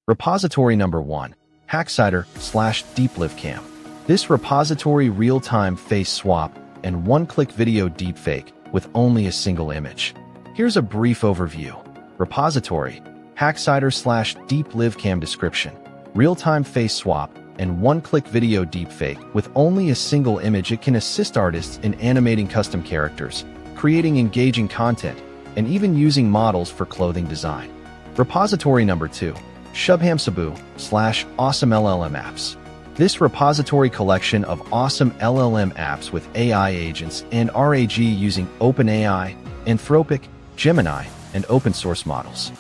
Repository number 1. Hackcider/DeepLiveCam. This repository real-time face swap and one-click video deepfake with only a single image. Here's a brief overview. Repository, Hackcider/DeepLiveCam description, real-time face swap, and one-click video deepfake with only a single image. It can assist artists in animating custom characters, creating engaging content, and even using models for clothing design. Repository number 2, Shubham/Awesome LLM Apps. This repository collection of awesome LLM apps with AI agents and RAG using OpenAI, Anthropic, Gemini, and open source models.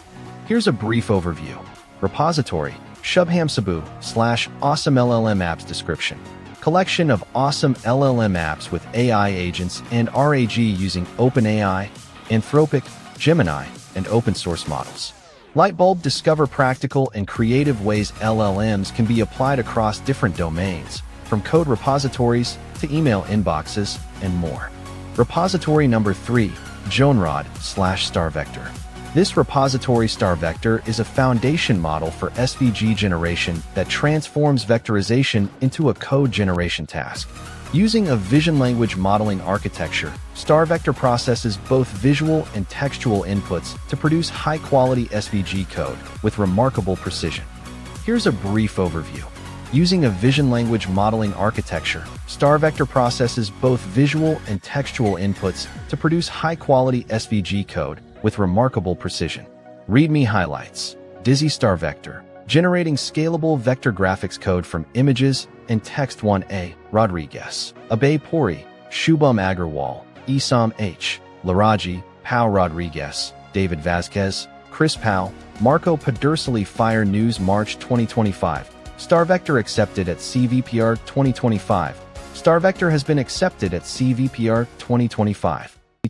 Here's a brief overview. Repository, Shubham/Awesome LLM Apps description. Collection of awesome LLM apps with AI agents and RAG using OpenAI, Anthropic, Gemini, and open source models. Lightbulb discover practical and creative ways LLMs can be applied across different domains, from code repositories to email inboxes and more. Repository number 3, Joanrod/StarVector. This repository StarVector is a foundation model for SVG generation that transforms vectorization into a code generation task. Using a vision language modeling architecture, StarVector processes both visual and textual inputs to produce high-quality SVG code with remarkable precision. Here's a brief overview. Using a vision language modeling architecture, StarVector processes both visual and textual inputs to produce high-quality SVG code with remarkable precision. README highlights. Dizzy StarVector, generating scalable vector graphics code from images and text. 1A, Rodriguez, Abhay Puri, Shubham Agarwal, Isam H., Laraji, Pau Rodriguez, David Vazquez, Chris Pau, Marco Pedersoli. Fire News March 2025. StarVector accepted at CVPR 2025. StarVector has been accepted at CVPR 2025.